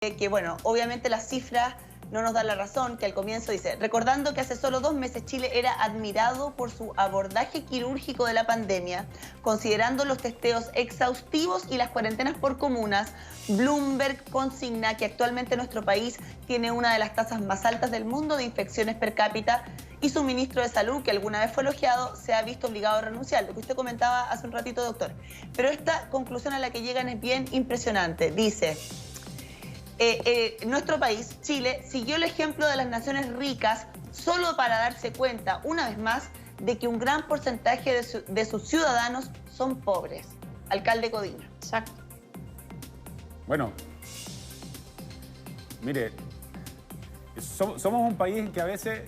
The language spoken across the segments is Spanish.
que bueno, obviamente las cifras no nos dan la razón, que al comienzo dice, recordando que hace solo 2 meses Chile era admirado por su abordaje quirúrgico de la pandemia, considerando los testeos exhaustivos y las cuarentenas por comunas, Bloomberg consigna que actualmente nuestro país tiene una de las tasas más altas del mundo de infecciones per cápita y su ministro de Salud, que alguna vez fue elogiado, se ha visto obligado a renunciar, lo que usted comentaba hace un ratito, doctor. Pero esta conclusión a la que llegan es bien impresionante. Dice, nuestro país, Chile, siguió el ejemplo de las naciones ricas solo para darse cuenta, una vez más, de que un gran porcentaje de sus ciudadanos son pobres. Alcalde Codina. Exacto. Bueno, mire, somos un país en que a veces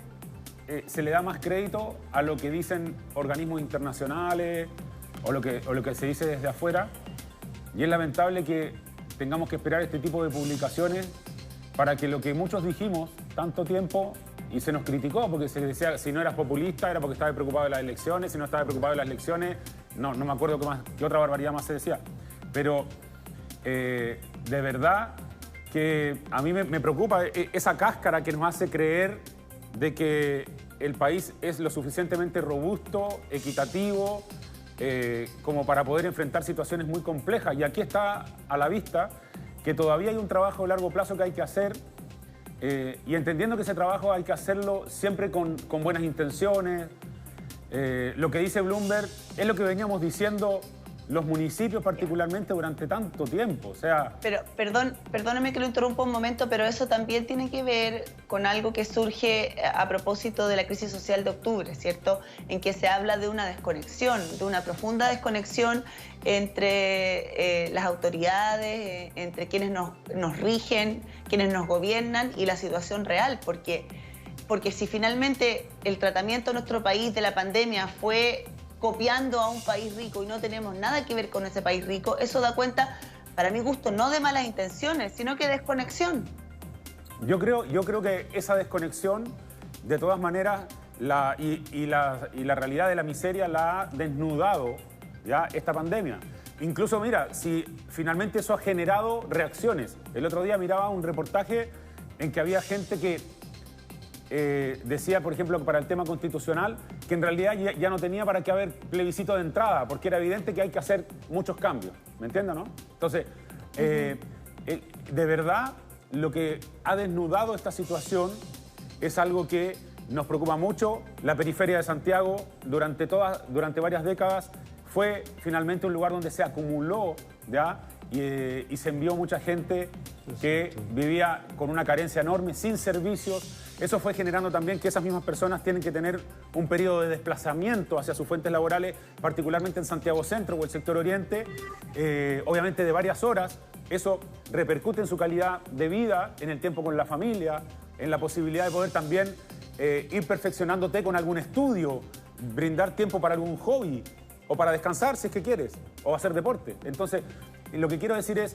se le da más crédito a lo que dicen organismos internacionales o lo que se dice desde afuera, y es lamentable que tengamos que esperar este tipo de publicaciones para que lo que muchos dijimos tanto tiempo y se nos criticó porque se decía si no eras populista era porque estabas preocupado de las elecciones, si no estabas preocupado de las elecciones, no me acuerdo qué otra barbaridad más se decía. Pero de verdad que a mí me preocupa esa cáscara que nos hace creer de que el país es lo suficientemente robusto, equitativo, como para poder enfrentar situaciones muy complejas. Y aquí está a la vista que todavía hay un trabajo a largo plazo que hay que hacer, y entendiendo que ese trabajo hay que hacerlo siempre con buenas intenciones. Lo que dice Bloomberg es lo que veníamos diciendo los municipios particularmente durante tanto tiempo, o sea... Pero perdóneme que lo interrumpa un momento, pero eso también tiene que ver con algo que surge a propósito de la crisis social de octubre, ¿cierto? En que se habla de una desconexión, de una profunda desconexión entre las autoridades, entre quienes nos rigen, quienes nos gobiernan y la situación real, porque si finalmente el tratamiento en nuestro país de la pandemia fue copiando a un país rico y no tenemos nada que ver con ese país rico, eso da cuenta, para mi gusto, no de malas intenciones, sino que de desconexión. Yo creo que esa desconexión, de todas maneras, la realidad de la miseria la ha desnudado ya esta pandemia. Incluso, mira, si finalmente eso ha generado reacciones. El otro día miraba un reportaje en que había gente que decía, por ejemplo, para el tema constitucional, que en realidad ya no tenía para qué haber plebiscito de entrada, porque era evidente que hay que hacer muchos cambios, ¿me entiendes, no? Entonces, de verdad, lo que ha desnudado esta situación es algo que nos preocupa mucho. La periferia de Santiago, durante varias décadas, fue finalmente un lugar donde se acumuló, ¿ya? Y se envió mucha gente que vivía con una carencia enorme, sin servicios. Eso fue generando también que esas mismas personas tienen que tener un periodo de desplazamiento hacia sus fuentes laborales, particularmente en Santiago Centro o el sector Oriente, obviamente de varias horas. Eso repercute en su calidad de vida, en el tiempo con la familia, en la posibilidad de poder también ir perfeccionándote con algún estudio, brindar tiempo para algún hobby o para descansar si es que quieres, o hacer deporte. Entonces, lo que quiero decir es,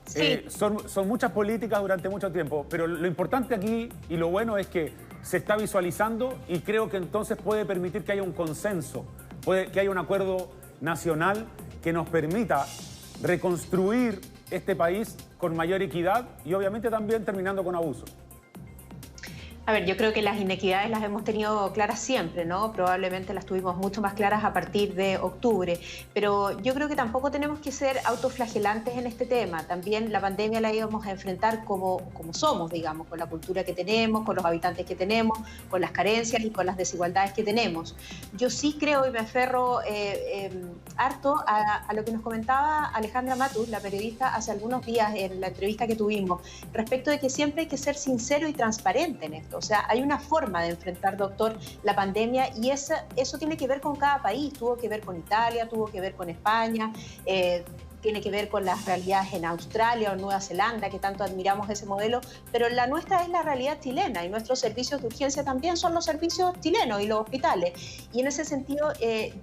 sí, son muchas políticas durante mucho tiempo, pero lo importante aquí y lo bueno es que se está visualizando y creo que entonces puede permitir que haya un consenso, que haya un acuerdo nacional que nos permita reconstruir este país con mayor equidad y obviamente también terminando con abusos. A ver, yo creo que las inequidades las hemos tenido claras siempre, ¿no? Probablemente las tuvimos mucho más claras a partir de octubre, pero yo creo que tampoco tenemos que ser autoflagelantes en este tema. También la pandemia la íbamos a enfrentar como somos, digamos, con la cultura que tenemos, con los habitantes que tenemos, con las carencias y con las desigualdades que tenemos. Yo sí creo y me aferro harto a lo que nos comentaba Alejandra Matus, la periodista, hace algunos días en la entrevista que tuvimos, respecto de que siempre hay que ser sincero y transparente en esto. O sea, hay una forma de enfrentar, doctor, la pandemia y eso tiene que ver con cada país. Tuvo que ver con Italia, tuvo que ver con España, tiene que ver con las realidades en Australia o Nueva Zelanda, que tanto admiramos ese modelo, pero la nuestra es la realidad chilena y nuestros servicios de urgencia también son los servicios chilenos y los hospitales. Y en ese sentido,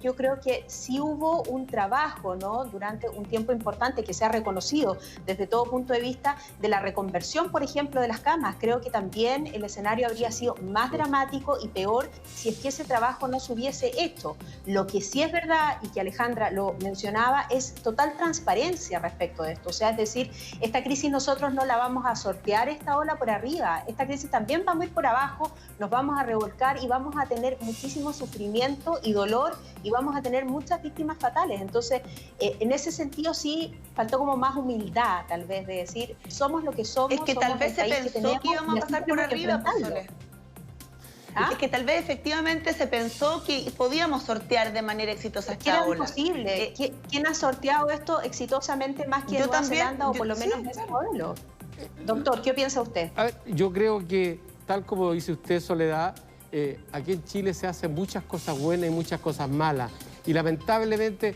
yo creo que sí hubo un trabajo, ¿no?, durante un tiempo importante que se ha reconocido desde todo punto de vista de la reconversión, por ejemplo, de las camas. Creo que también el escenario habría sido más dramático y peor si es que ese trabajo no se hubiese hecho. Lo que sí es verdad, y que Alejandra lo mencionaba, es total transparencia transparencia respecto de esto. O sea, es decir, esta crisis nosotros no la vamos a sortear esta ola por arriba, esta crisis también vamos a ir por abajo, nos vamos a revolcar y vamos a tener muchísimo sufrimiento y dolor y vamos a tener muchas víctimas fatales. Entonces, en ese sentido sí faltó como más humildad, tal vez, de decir, somos lo que somos. Es que tal vez se pensó que íbamos a pasar por arriba, Sole. ¿Ah? Es que tal vez efectivamente se pensó que podíamos sortear de manera exitosa esta ola. Es imposible. ¿Quién ha sorteado esto exitosamente más que Nueva Zelanda o por lo menos ese modelo? Doctor, ¿qué piensa usted? A ver, yo creo que, tal como dice usted, Soledad, aquí en Chile se hacen muchas cosas buenas y muchas cosas malas. Y lamentablemente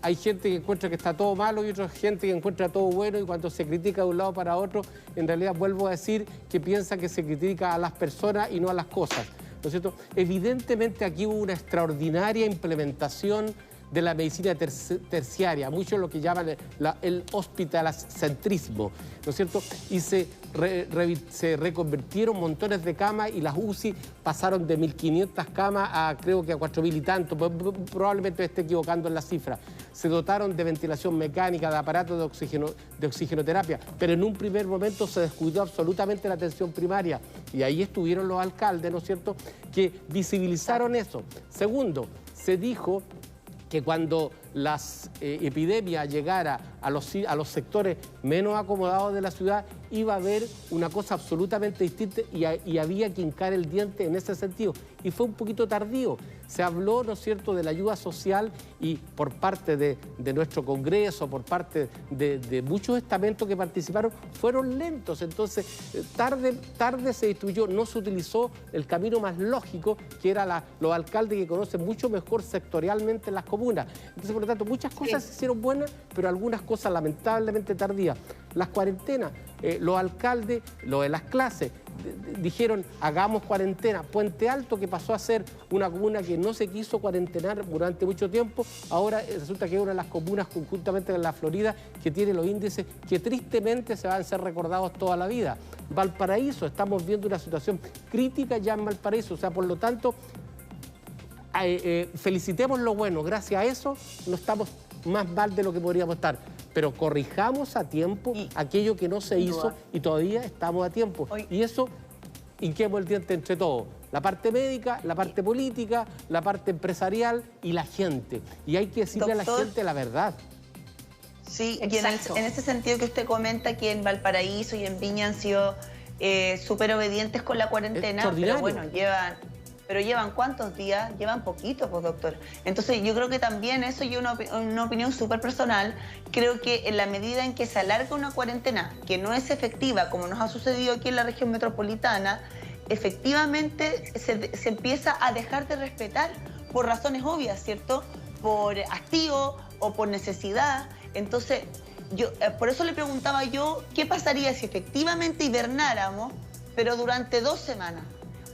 hay gente que encuentra que está todo malo y otra gente que encuentra todo bueno, y cuando se critica de un lado para otro, en realidad vuelvo a decir que piensa que se critica a las personas y no a las cosas, ¿no es cierto? Evidentemente aquí hubo una extraordinaria implementación de la medicina terciaria, mucho lo que llaman el hospitalocentrismo, ¿no es cierto? Y se reconvirtieron montones de camas y las UCI pasaron de 1.500 camas a creo que a 4.000 y tanto, probablemente me esté equivocando en la cifra. Se dotaron de ventilación mecánica, de aparatos de oxigenoterapia, pero en un primer momento se descuidó absolutamente la atención primaria y ahí estuvieron los alcaldes, ¿no es cierto?, que visibilizaron eso. Segundo, se dijo que cuando las epidemias llegara a los sectores menos acomodados de la ciudad, iba a haber una cosa absolutamente distinta y había que hincar el diente en ese sentido. Y fue un poquito tardío. Se habló, ¿no es cierto?, de la ayuda social y por parte de nuestro Congreso, por parte de muchos estamentos que participaron, fueron lentos. Entonces, tarde se distribuyó, no se utilizó el camino más lógico, que era los alcaldes que conocen mucho mejor sectorialmente las comunas. Entonces, por lo tanto, muchas cosas se hicieron buenas, pero algunas cosas lamentablemente tardías. Las cuarentenas, los alcaldes, lo de las clases, dijeron hagamos cuarentena. Puente Alto, que pasó a ser una comuna que no se quiso cuarentenar durante mucho tiempo, ahora resulta que es una de las comunas conjuntamente con la Florida que tiene los índices que tristemente se van a ser recordados toda la vida. Valparaíso, estamos viendo una situación crítica ya en Valparaíso, o sea, por lo tanto, felicitemos lo bueno, gracias a eso no estamos más mal de lo que podríamos estar. Pero corrijamos a tiempo aquello que no se hizo y todavía estamos a tiempo. Y eso, hinquemos el diente entre todos. La parte médica, la parte política, la parte empresarial y la gente. Y hay que decirle a la gente la verdad. Sí, y en ese sentido que usted comenta que en Valparaíso y en Viña han sido súper obedientes con la cuarentena, pero bueno, llevan ¿cuántos días? Llevan poquito, pues, doctor. Entonces, yo creo que también eso, y una opinión súper personal, creo que en la medida en que se alarga una cuarentena que no es efectiva, como nos ha sucedido aquí en la región metropolitana, efectivamente se empieza a dejar de respetar por razones obvias, ¿cierto? Por hastío o por necesidad. Entonces, por eso le preguntaba yo, ¿qué pasaría si efectivamente hibernáramos, pero durante 2 semanas?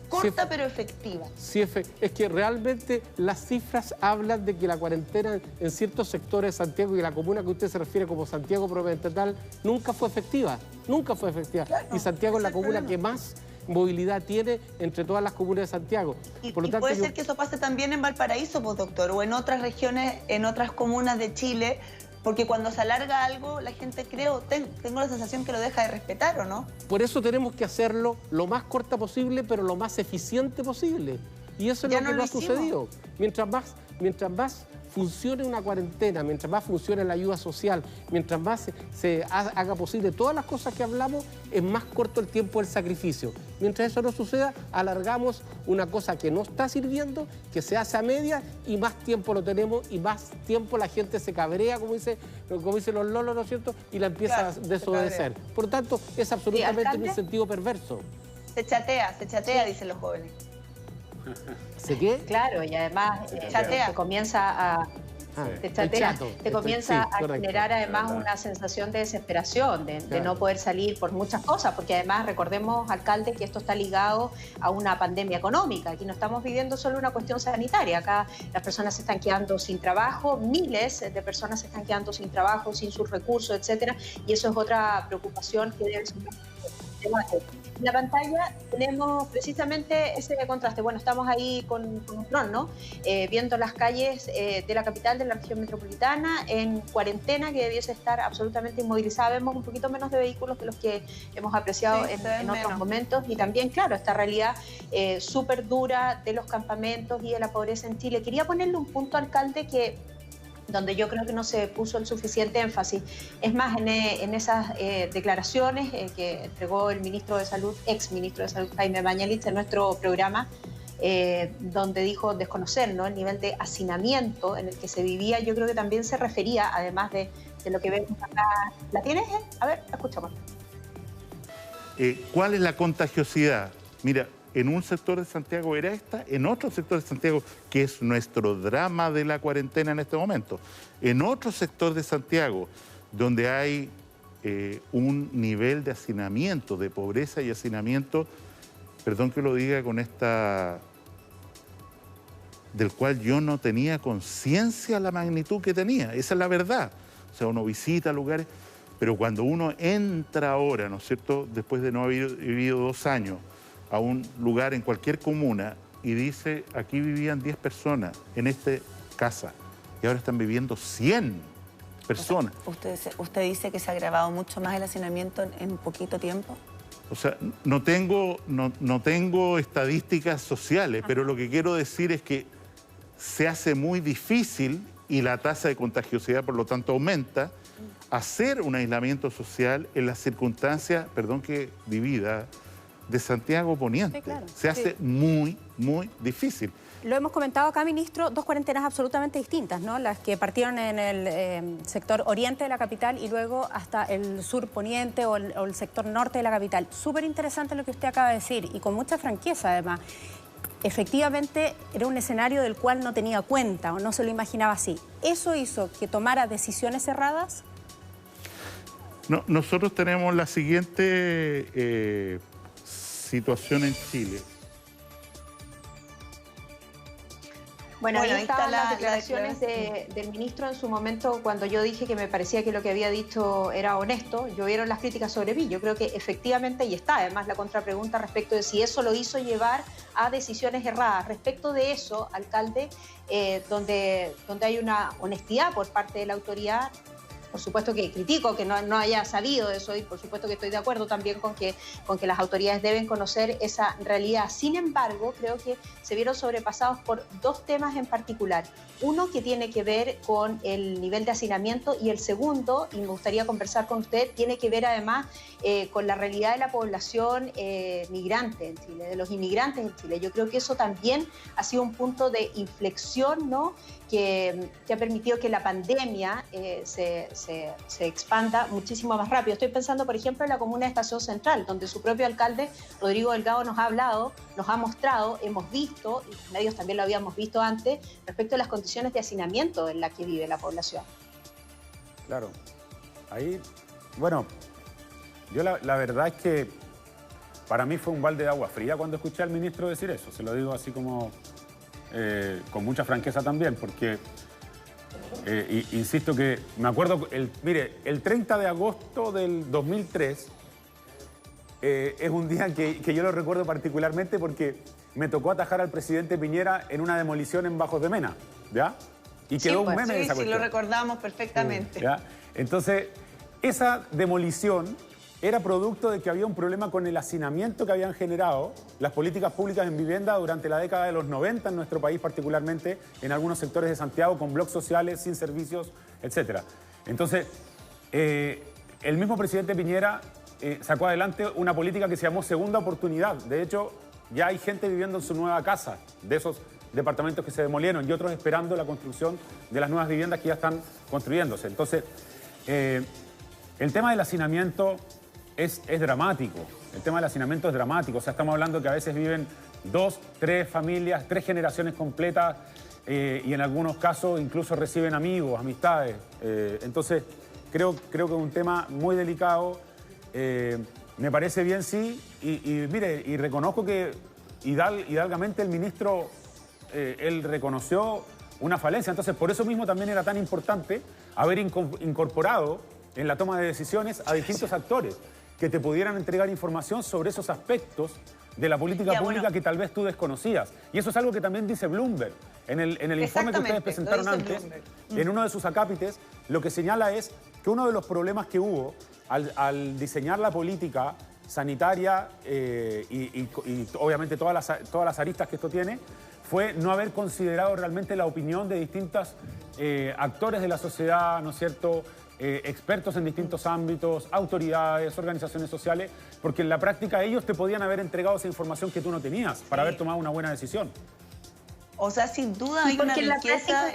Corta pero efectiva. Sí, es que realmente las cifras hablan de que la cuarentena en ciertos sectores de Santiago y la comuna que usted se refiere como Santiago propiamente tal, nunca fue efectiva. Nunca fue efectiva. Claro, y Santiago es la comuna que más movilidad tiene entre todas las comunas de Santiago. Por lo tanto, puede ser que eso pase también en Valparaíso, pues, doctor, o en otras regiones, en otras comunas de Chile, porque cuando se alarga algo, la gente tengo la sensación que lo deja de respetar, ¿o no? Por eso tenemos que hacerlo lo más corta posible, pero lo más eficiente posible. Y eso es lo que no ha sucedido. Mientras más funcione una cuarentena, mientras más funcione la ayuda social, mientras más se haga posible todas las cosas que hablamos, es más corto el tiempo del sacrificio. Mientras eso no suceda, alargamos una cosa que no está sirviendo, que se hace a media y más tiempo lo tenemos y más tiempo la gente se cabrea, como dicen los lolos, ¿no es cierto? Y la empieza a desobedecer. Por lo tanto, es absolutamente un sentido perverso. Se chatea, dicen los jóvenes. ¿Se qué? Claro, y además te comienza a... te comienza a generar además una sensación de desesperación, de no poder salir por muchas cosas, porque además recordemos, alcalde, que esto está ligado a una pandemia económica. Aquí no estamos viviendo solo una cuestión sanitaria, acá las personas se están quedando sin trabajo, miles de personas se están quedando sin trabajo, sin sus recursos, etcétera, y eso es otra preocupación que debe ser debate. En la pantalla tenemos precisamente ese contraste. Bueno, estamos ahí con un dron, ¿no? Viendo las calles de la capital de la región metropolitana en cuarentena, que debiese estar absolutamente inmovilizada. Vemos un poquito menos de vehículos de los que hemos apreciado en otros momentos. Y también, claro, esta realidad súper dura de los campamentos y de la pobreza en Chile. Quería ponerle un punto, alcalde, donde yo creo que no se puso el suficiente énfasis. Es más, en esas declaraciones que entregó el ministro de Salud, ex ministro de Salud, Jaime Mañalich, en nuestro programa, donde dijo desconocer, ¿no?, el nivel de hacinamiento en el que se vivía, yo creo que también se refería, además de lo que vemos acá. ¿La tienes? A ver, escuchamos. ¿Cuál es la contagiosidad? Mira, en un sector de Santiago era esta, en otro sector de Santiago, que es nuestro drama de la cuarentena en este momento, en otro sector de Santiago, donde hay un nivel de hacinamiento, de pobreza y hacinamiento, perdón que lo diga con esta, del cual yo no tenía conciencia la magnitud que tenía, esa es la verdad. O sea, uno visita lugares, pero cuando uno entra ahora, ¿no es cierto?, después de no haber vivido 2 años, a un lugar en cualquier comuna y dice, aquí vivían 10 personas en esta casa y ahora están viviendo 100 personas. ¿Usted dice que se ha agravado mucho más el hacinamiento en poquito tiempo? O sea, no tengo estadísticas sociales, pero lo que quiero decir es que se hace muy difícil y la tasa de contagiosidad, por lo tanto, aumenta, hacer un aislamiento social en las circunstancias, perdón que divida, de Santiago Poniente. Sí, claro. Se hace muy, muy difícil. Lo hemos comentado acá, ministro, 2 cuarentenas absolutamente distintas, ¿no? Las que partieron en el sector oriente de la capital y luego hasta el sur poniente o el sector norte de la capital. Súper interesante lo que usted acaba de decir y con mucha franqueza, además. Efectivamente, era un escenario del cual no tenía cuenta o no se lo imaginaba así. ¿Eso hizo que tomara decisiones cerradas? No, nosotros tenemos la siguiente situación en Chile. Bueno, ahí estaban las declaraciones del ministro en su momento cuando yo dije que me parecía que lo que había dicho era honesto. Llovieron las críticas sobre mí. Yo creo que efectivamente ahí está. Además, la contrapregunta respecto de si eso lo hizo llevar a decisiones erradas. Respecto de eso, alcalde, donde hay una honestidad por parte de la autoridad, por supuesto que critico que no haya sabido eso y por supuesto que estoy de acuerdo también con que las autoridades deben conocer esa realidad. Sin embargo, creo que se vieron sobrepasados por 2 temas en particular. Uno que tiene que ver con el nivel de hacinamiento y el segundo, y me gustaría conversar con usted, tiene que ver además con la realidad de la población migrante en Chile, de los inmigrantes en Chile. Yo creo que eso también ha sido un punto de inflexión, ¿no?, que ha permitido que la pandemia se expanda muchísimo más rápido. Estoy pensando, por ejemplo, en la comuna de Estación Central, donde su propio alcalde, Rodrigo Delgado, nos ha hablado, nos ha mostrado, hemos visto, y los medios también lo habíamos visto antes, respecto a las condiciones de hacinamiento en las que vive la población. Claro. Ahí, bueno, yo la verdad es que para mí fue un balde de agua fría cuando escuché al ministro decir eso. Se lo digo así como con mucha franqueza también, porque insisto que me acuerdo, mire, el 30 de agosto del 2003 es un día que yo lo recuerdo particularmente porque me tocó atajar al presidente Piñera en una demolición en Bajos de Mena, ¿ya? Y quedó un meme de esa cuestión. Sí, lo recordamos perfectamente. ¿Ya? Entonces, esa demolición era producto de que había un problema con el hacinamiento que habían generado las políticas públicas en vivienda durante la década de los 90 en nuestro país, particularmente en algunos sectores de Santiago, con bloques sociales, sin servicios, etc. Entonces, el mismo presidente Piñera sacó adelante una política que se llamó Segunda Oportunidad. De hecho, ya hay gente viviendo en su nueva casa, de esos departamentos que se demolieron y otros esperando la construcción de las nuevas viviendas que ya están construyéndose. Entonces, el tema del hacinamiento es dramático. El tema del hacinamiento es dramático. O sea, estamos hablando que a veces viven 2, 3 familias, 3 generaciones completas y en algunos casos incluso reciben amigos, amistades. Entonces, creo que es un tema muy delicado. Me parece bien, sí, y mire, y reconozco que hidalgamente el ministro, él reconoció una falencia. Entonces, por eso mismo también era tan importante haber incorporado en la toma de decisiones a distintos actores. que te pudieran entregar información sobre esos aspectos de la política pública que tal vez tú desconocías. Y eso es algo que también dice Bloomberg. En el informe que ustedes presentaron antes, en uno de sus acápites, lo que señala es que uno de los problemas que hubo al diseñar la política sanitaria y obviamente todas las aristas que esto tiene, fue no haber considerado realmente la opinión de distintos actores de la sociedad, ¿no es cierto?, expertos en distintos ámbitos, autoridades, organizaciones sociales, porque en la práctica ellos te podían haber entregado esa información que tú no tenías para haber tomado una buena decisión. O sea, sin duda hay una riqueza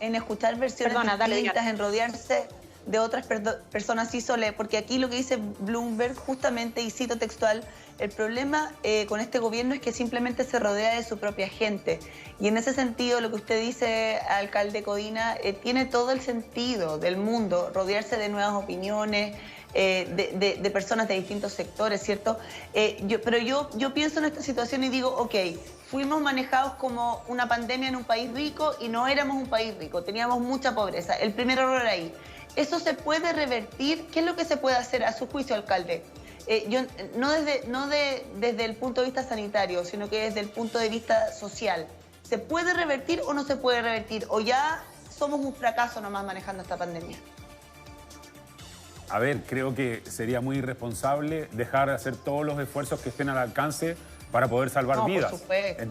en escuchar versiones distintas, en rodearse de otras personas, sí, Sole, porque aquí lo que dice Bloomberg, justamente, y cito textual, el problema con este gobierno es que simplemente se rodea de su propia gente. Y en ese sentido, lo que usted dice, alcalde Codina, tiene todo el sentido del mundo, rodearse de nuevas opiniones, de personas de distintos sectores, ¿cierto? Pero yo pienso en esta situación y digo, ok, fuimos manejados como una pandemia en un país rico y no éramos un país rico, teníamos mucha pobreza. El primer error ahí. ¿Eso se puede revertir? ¿Qué es lo que se puede hacer a su juicio, alcalde? No desde el punto de vista sanitario, sino que desde el punto de vista social. ¿Se puede revertir o no se puede revertir? ¿O ya somos un fracaso nomás manejando esta pandemia? A ver, creo que sería muy irresponsable dejar de hacer todos los esfuerzos que estén al alcance para poder salvar vidas. Por supuesto.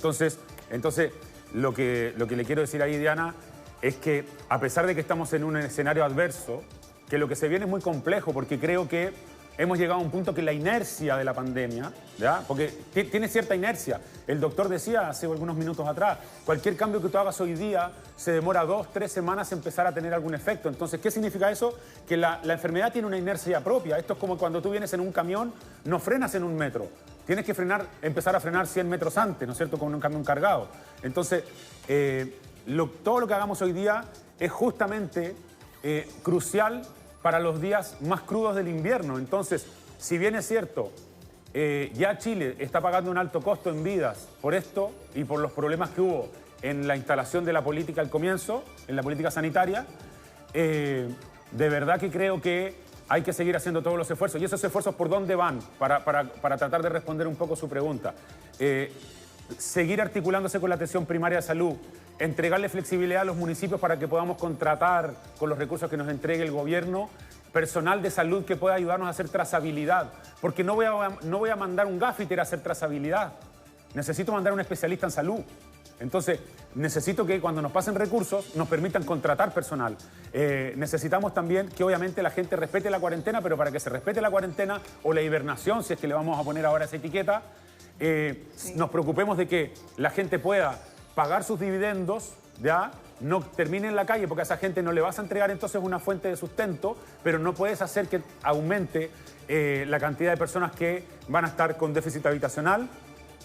Entonces lo que le quiero decir ahí, Diana, es que a pesar de que estamos en un escenario adverso, que lo que se viene es muy complejo, porque creo que hemos llegado a un punto que la inercia de la pandemia, ¿ya? Porque tiene cierta inercia. El doctor decía hace algunos minutos atrás, cualquier cambio que tú hagas hoy día se demora 2, 3 semanas en empezar a tener algún efecto. Entonces, ¿qué significa eso? Que la enfermedad tiene una inercia propia. Esto es como cuando tú vienes en un camión, no frenas en un metro. Tienes que empezar a frenar 100 metros antes, ¿no es cierto?, con un camión cargado. Entonces, todo lo que hagamos hoy día es justamente crucial para los días más crudos del invierno. Entonces, si bien es cierto, ya Chile está pagando un alto costo en vidas por esto y por los problemas que hubo en la instalación de la política al comienzo, en la política sanitaria, de verdad que creo que hay que seguir haciendo todos los esfuerzos. ¿Y esos esfuerzos por dónde van? Para tratar de responder un poco su pregunta. Seguir articulándose con la atención primaria de salud, entregarle flexibilidad a los municipios para que podamos contratar con los recursos que nos entregue el gobierno personal de salud que pueda ayudarnos a hacer trazabilidad, porque no voy a mandar un gaffiter a hacer trazabilidad, necesito mandar a un especialista en salud. Entonces, necesito que cuando nos pasen recursos nos permitan contratar personal. Necesitamos también que obviamente la gente respete la cuarentena, pero para que se respete la cuarentena o la hibernación, si es que le vamos a poner ahora esa etiqueta, nos preocupemos de que la gente pueda pagar sus dividendos, ¿ya? No termine en la calle, porque a esa gente no le vas a entregar entonces una fuente de sustento, pero no puedes hacer que aumente la cantidad de personas que van a estar con déficit habitacional,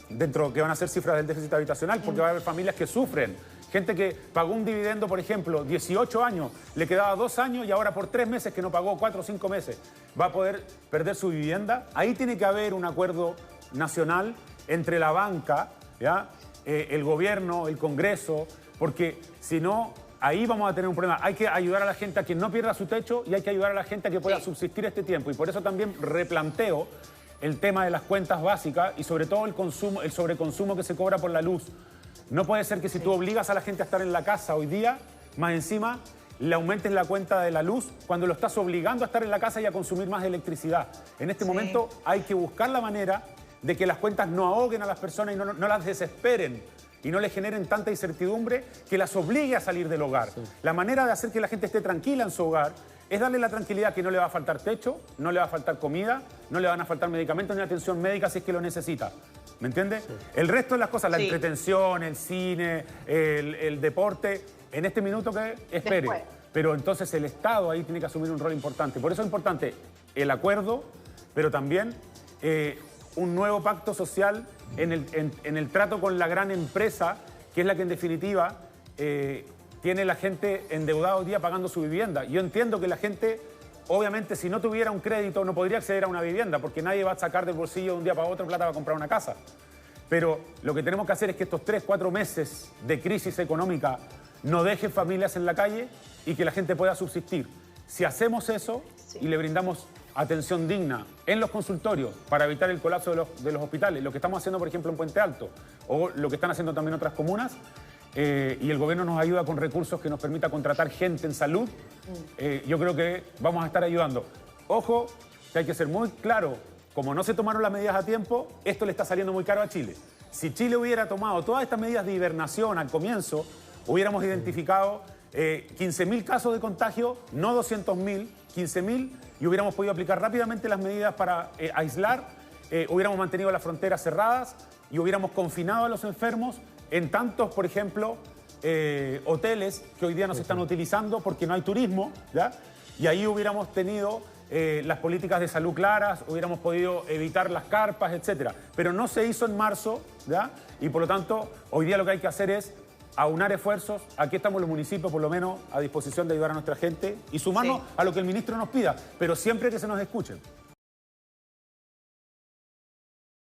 que van a ser cifras del déficit habitacional, porque va a haber familias que sufren. Gente que pagó un dividendo, por ejemplo, 18 años, le quedaba 2 años y ahora por 3 meses que no pagó, 4 o 5 meses, va a poder perder su vivienda. Ahí tiene que haber un acuerdo nacional entre la banca, ¿ya?, el gobierno, el Congreso, porque si no, ahí vamos a tener un problema. Hay que ayudar a la gente a que no pierda su techo y hay que ayudar a la gente a que pueda subsistir este tiempo. Y por eso también replanteo el tema de las cuentas básicas y sobre todo el sobreconsumo que se cobra por la luz. No puede ser que si tú obligas a la gente a estar en la casa hoy día, más encima le aumentes la cuenta de la luz cuando lo estás obligando a estar en la casa y a consumir más electricidad. En este momento hay que buscar la manera de que las cuentas no ahoguen a las personas y no las desesperen y no les generen tanta incertidumbre que las obligue a salir del hogar. Sí. La manera de hacer que la gente esté tranquila en su hogar es darle la tranquilidad que no le va a faltar techo, no le va a faltar comida, no le van a faltar medicamentos ni atención médica si es que lo necesita. ¿Me entiendes? Sí. El resto de las cosas, la entretención, el cine, el deporte, en este minuto que espere. Después. Pero entonces el Estado ahí tiene que asumir un rol importante. Por eso es importante el acuerdo, pero también un nuevo pacto social en el trato con la gran empresa, que es la que en definitiva tiene la gente endeudada hoy día pagando su vivienda. Yo entiendo que la gente, obviamente, si no tuviera un crédito no podría acceder a una vivienda, porque nadie va a sacar del bolsillo de un día para otro plata para comprar una casa. Pero lo que tenemos que hacer es que estos 3, 4 meses de crisis económica no dejen familias en la calle y que la gente pueda subsistir. Si hacemos eso y le brindamos atención digna en los consultorios para evitar el colapso de los hospitales, lo que estamos haciendo, por ejemplo, en Puente Alto, o lo que están haciendo también otras comunas, y el gobierno nos ayuda con recursos que nos permita contratar gente en salud, yo creo que vamos a estar ayudando. Ojo, que hay que ser muy claro, como no se tomaron las medidas a tiempo, esto le está saliendo muy caro a Chile. Si Chile hubiera tomado todas estas medidas de hibernación al comienzo, hubiéramos identificado 15.000 casos de contagio, no 200.000, 15.000, y hubiéramos podido aplicar rápidamente las medidas para aislar, hubiéramos mantenido las fronteras cerradas y hubiéramos confinado a los enfermos en tantos, por ejemplo, hoteles que hoy día no se están utilizando porque no hay turismo, ¿ya? Y ahí hubiéramos tenido las políticas de salud claras, hubiéramos podido evitar las carpas, etcétera. Pero no se hizo en marzo, ¿ya? Y por lo tanto, hoy día lo que hay que hacer es aunar esfuerzos. Aquí estamos los municipios, por lo menos, a disposición de ayudar a nuestra gente y sumarnos a lo que el ministro nos pida, pero siempre que se nos escuchen.